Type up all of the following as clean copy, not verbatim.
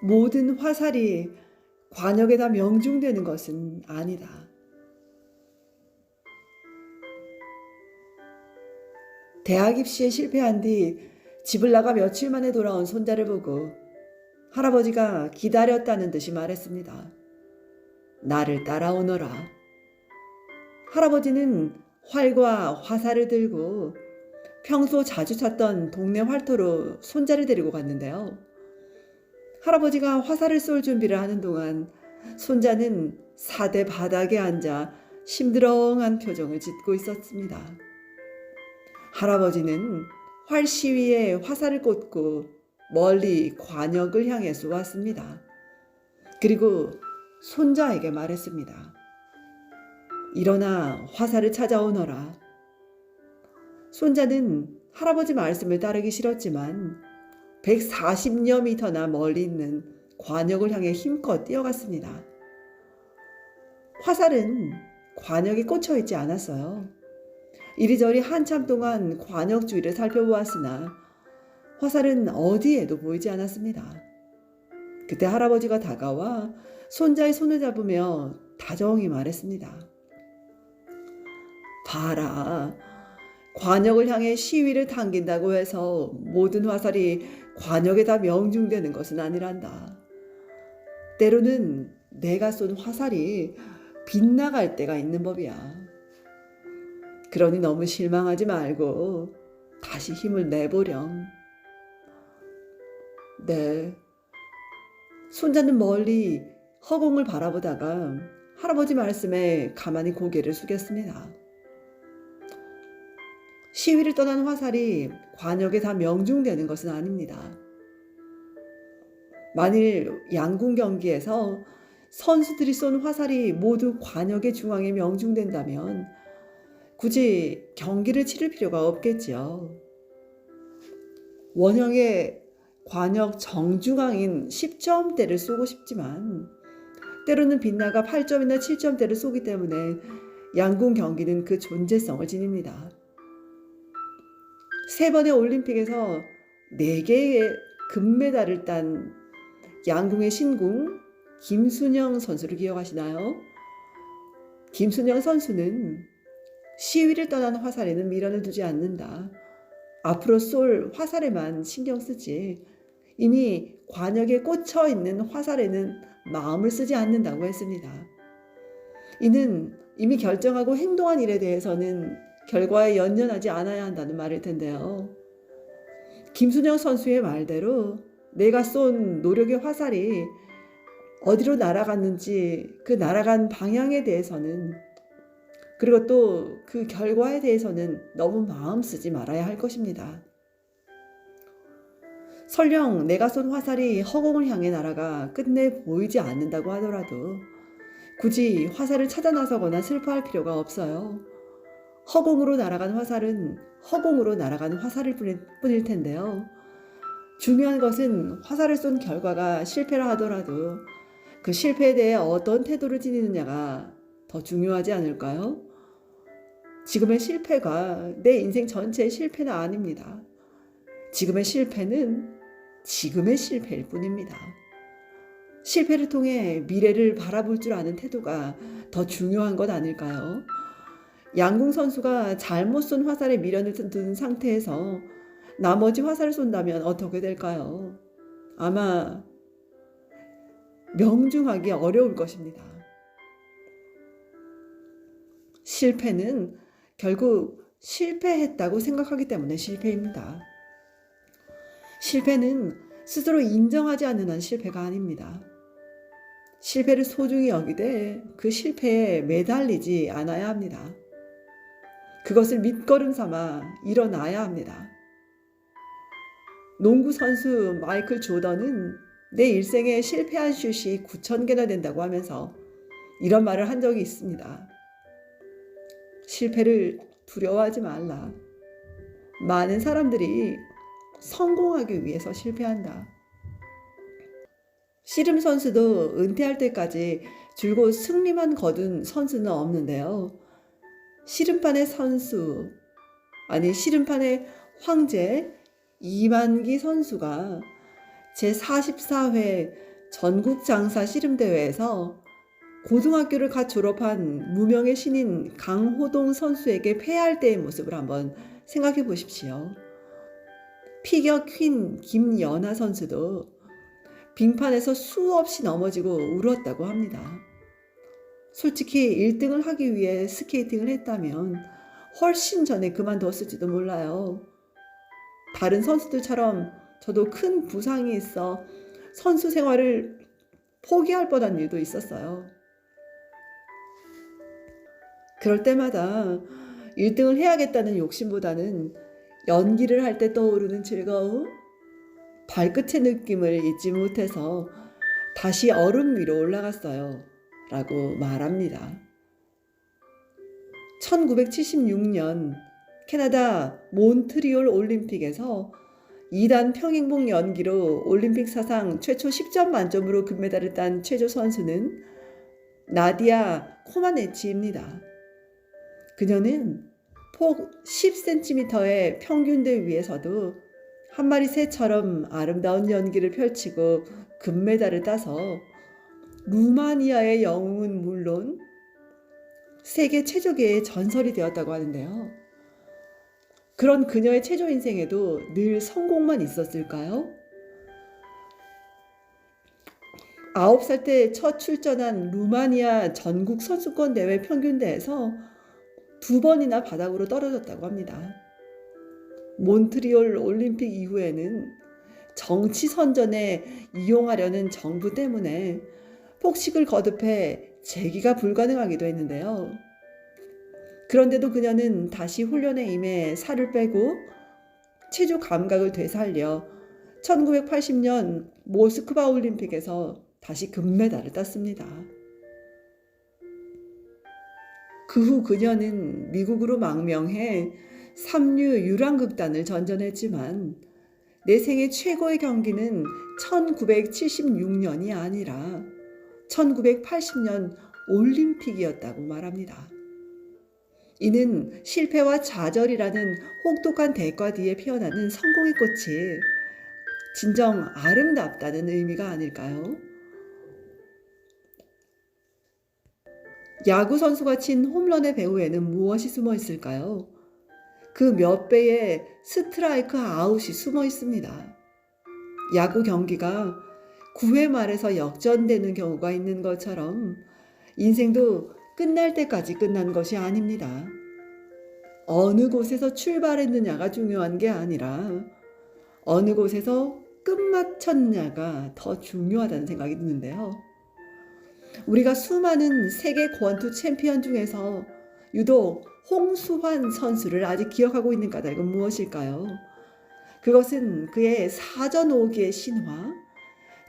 모든 화살이 관역에 다 명중되는 것은 아니다. 대학 입시에 실패한 뒤 집을 나가 며칠 만에 돌아온 손자를 보고 할아버지가 기다렸다는 듯이 말했습니다. 나를 따라오너라. 할아버지는 활과 화살을 들고 평소 자주 찾던 동네 활터로 손자를 데리고 갔는데요. 할아버지가 화살을 쏠 준비를 하는 동안 손자는 사대 바닥에 앉아 심드렁한 표정을 짓고 있었습니다. 할아버지는 활 시위에 화살을 꽂고 멀리 관역을 향해 쏘았습니다. 그리고 손자에게 말했습니다. 일어나 화살을 찾아오너라. 손자는 할아버지 말씀을 따르기 싫었지만 140여 미터나 멀리 있는 관역을 향해 힘껏 뛰어갔습니다. 화살은 관역에 꽂혀 있지 않았어요. 이리저리 한참 동안 관역 주위를 살펴보았으나 화살은 어디에도 보이지 않았습니다. 그때 할아버지가 다가와 손자의 손을 잡으며 다정히 말했습니다. 봐라. 관역을 향해 시위를 당긴다고 해서 모든 화살이 관역에 다 명중되는 것은 아니란다. 때로는 내가 쏜 화살이 빗나갈 때가 있는 법이야. 그러니 너무 실망하지 말고 다시 힘을 내보렴. 네. 손자는 멀리 허공을 바라보다가 할아버지 말씀에 가만히 고개를 숙였습니다. 시위를 떠난 화살이 관역에 다 명중되는 것은 아닙니다. 만일 양궁 경기에서 선수들이 쏜 화살이 모두 관역의 중앙에 명중된다면 굳이 경기를 치를 필요가 없겠지요. 원형의 관역 정중앙인 10점대를 쏘고 싶지만 때로는 빗나가 8점이나 7점대를 쏘기 때문에 양궁 경기는 그 존재성을 지닙니다. 3번의 올림픽에서 4개의 금메달을 딴 양궁의 신궁 김순영 선수를 기억하시나요? 김순영 선수는 시위를 떠난 화살에는 미련을 두지 않는다. 앞으로 쏠 화살에만 신경 쓰지 이미 관역에 꽂혀 있는 화살에는 마음을 쓰지 않는다고 했습니다. 이는 이미 결정하고 행동한 일에 대해서는 결과에 연연하지 않아야 한다는 말일 텐데요. 김순영 선수의 말대로 내가 쏜 노력의 화살이 어디로 날아갔는지 그 날아간 방향에 대해서는 그리고 또 그 결과에 대해서는 너무 마음 쓰지 말아야 할 것입니다. 설령 내가 쏜 화살이 허공을 향해 날아가 끝내 보이지 않는다고 하더라도 굳이 화살을 찾아 나서거나 슬퍼할 필요가 없어요. 허공으로 날아간 화살은 허공으로 날아가는 화살일 뿐일 텐데요. 중요한 것은 화살을 쏜 결과가 실패라 하더라도 그 실패에 대해 어떤 태도를 지니느냐가 더 중요하지 않을까요? 지금의 실패가 내 인생 전체의 실패는 아닙니다. 지금의 실패는 지금의 실패일 뿐입니다. 실패를 통해 미래를 바라볼 줄 아는 태도가 더 중요한 것 아닐까요? 양궁 선수가 잘못 쏜 화살에 미련을 둔 상태에서 나머지 화살을 쏜다면 어떻게 될까요? 아마 명중하기 어려울 것입니다. 실패는 결국 실패했다고 생각하기 때문에 실패입니다. 실패는 스스로 인정하지 않는 한 실패가 아닙니다. 실패를 소중히 여기되 그 실패에 매달리지 않아야 합니다. 그것을 밑거름 삼아 일어나야 합니다. 농구 선수 마이클 조던은 내 일생에 실패한 슛이 9,000개나 된다고 하면서 이런 말을 한 적이 있습니다. 실패를 두려워하지 말라. 많은 사람들이 성공하기 위해서 실패한다. 씨름 선수도 은퇴할 때까지 줄곧 승리만 거둔 선수는 없는데요. 씨름판의 씨름판의 황제 이만기 선수가 제44회 전국 장사 씨름대회에서 고등학교를 갓 졸업한 무명의 신인 강호동 선수에게 패할 때의 모습을 한번 생각해 보십시오. 피겨 퀸 김연아 선수도 빙판에서 수없이 넘어지고 울었다고 합니다. 솔직히 1등을 하기 위해 스케이팅을 했다면 훨씬 전에 그만뒀을지도 몰라요. 다른 선수들처럼 저도 큰 부상이 있어 선수 생활을 포기할 뻔한 일도 있었어요. 그럴 때마다 1등을 해야겠다는 욕심보다는 연기를 할 때 떠오르는 즐거움, 발끝의 느낌을 잊지 못해서 다시 얼음 위로 올라갔어요. 라고 말합니다. 1976년 캐나다 몬트리올 올림픽에서 2단 평행봉 연기로 올림픽 사상 최초 10점 만점으로 금메달을 딴 체조 선수는 나디아 코마네치입니다. 그녀는 폭 10cm의 평균대 위에서도 한 마리 새처럼 아름다운 연기를 펼치고 금메달을 따서 루마니아의 영웅은 물론 세계 체조계의 전설이 되었다고 하는데요. 그런 그녀의 체조 인생에도 늘 성공만 있었을까요? 9살 때 첫 출전한 루마니아 전국 선수권 대회 평균대에서 2번이나 바닥으로 떨어졌다고 합니다. 몬트리올 올림픽 이후에는 정치 선전에 이용하려는 정부 때문에 폭식을 거듭해 재기가 불가능하기도 했는데요. 그런데도 그녀는 다시 훈련에 임해 살을 빼고 체조 감각을 되살려 1980년 모스크바 올림픽에서 다시 금메달을 땄습니다. 그 후 그녀는 미국으로 망명해 삼류 유랑극단을 전전했지만 내 생애 최고의 경기는 1976년이 아니라 1980년 올림픽이었다고 말합니다. 이는 실패와 좌절이라는 혹독한 대가 뒤에 피어나는 성공의 꽃이 진정 아름답다는 의미가 아닐까요? 야구 선수가 친 홈런의 배후에는 무엇이 숨어 있을까요? 그 몇 배의 스트라이크 아웃이 숨어 있습니다. 야구 경기가 9회 말에서 역전되는 경우가 있는 것처럼 인생도 끝날 때까지 끝난 것이 아닙니다. 어느 곳에서 출발했느냐가 중요한 게 아니라 어느 곳에서 끝마쳤냐가 더 중요하다는 생각이 드는데요. 우리가 수많은 세계 권투 챔피언 중에서 유독 홍수환 선수를 아직 기억하고 있는 까닭은 무엇일까요? 그것은 그의 사전 5기의 신화,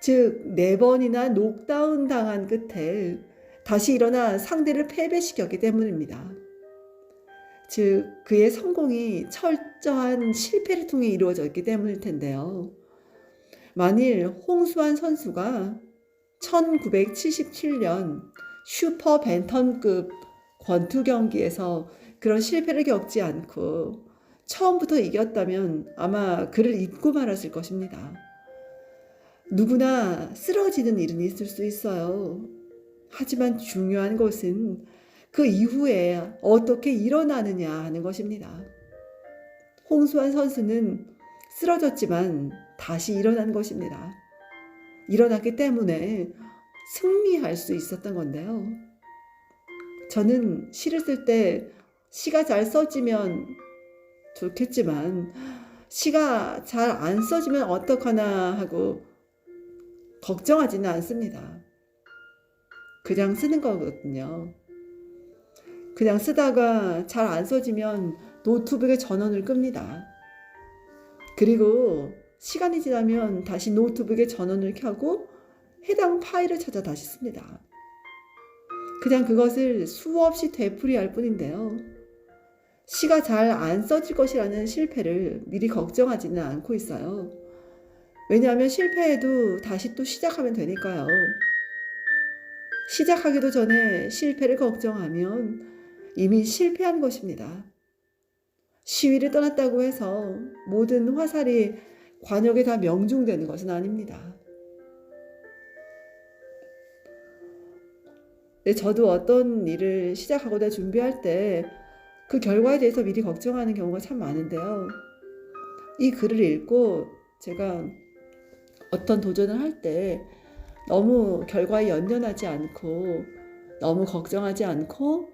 즉 4번이나 녹다운 당한 끝에 다시 일어나 상대를 패배시켰기 때문입니다. 즉 그의 성공이 철저한 실패를 통해 이루어졌기 때문일 텐데요. 만일 홍수환 선수가 1977년 슈퍼 벤턴급 권투 경기에서 그런 실패를 겪지 않고 처음부터 이겼다면 아마 그를 잊고 말았을 것입니다. 누구나 쓰러지는 일은 있을 수 있어요. 하지만 중요한 것은 그 이후에 어떻게 일어나느냐 하는 것입니다. 홍수환 선수는 쓰러졌지만 다시 일어난 것입니다. 일어났기 때문에 승리할 수 있었던 건데요. 저는 시를 쓸 때 시가 잘 써지면 좋겠지만 시가 잘 안 써지면 어떡하나 하고 걱정하지는 않습니다. 그냥 쓰는 거거든요. 그냥 쓰다가 잘 안 써지면 노트북에 전원을 끕니다. 그리고 시간이 지나면 다시 노트북에 전원을 켜고 해당 파일을 찾아 다시 씁니다. 그냥 그것을 수없이 되풀이할 뿐인데요. 시가 잘 안 써질 것이라는 실패를 미리 걱정하지는 않고 있어요. 왜냐하면 실패해도 다시 또 시작하면 되니까요. 시작하기도 전에 실패를 걱정하면 이미 실패한 것입니다. 시위를 떠났다고 해서 모든 화살이 관역에 다 명중되는 것은 아닙니다. 네, 저도 어떤 일을 시작하거나 준비할 때 그 결과에 대해서 미리 걱정하는 경우가 참 많은데요. 이 글을 읽고 제가 어떤 도전을 할 때 너무 결과에 연연하지 않고 너무 걱정하지 않고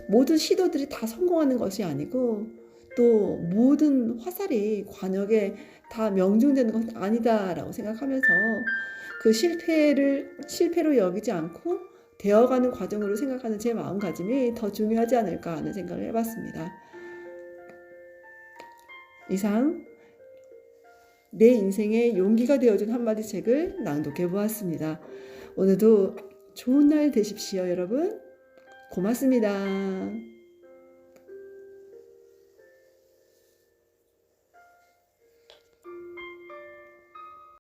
모든 시도들이 다 성공하는 것이 아니고 또 모든 화살이 관역에 다 명중되는 건 아니다라고 생각하면서 그 실패로 여기지 않고 되어가는 과정으로 생각하는 제 마음가짐이 더 중요하지 않을까 하는 생각을 해봤습니다. 이상 내 인생에 용기가 되어준 한마디 책을 낭독해 보았습니다. 오늘도 좋은 날 되십시오, 여러분. 고맙습니다.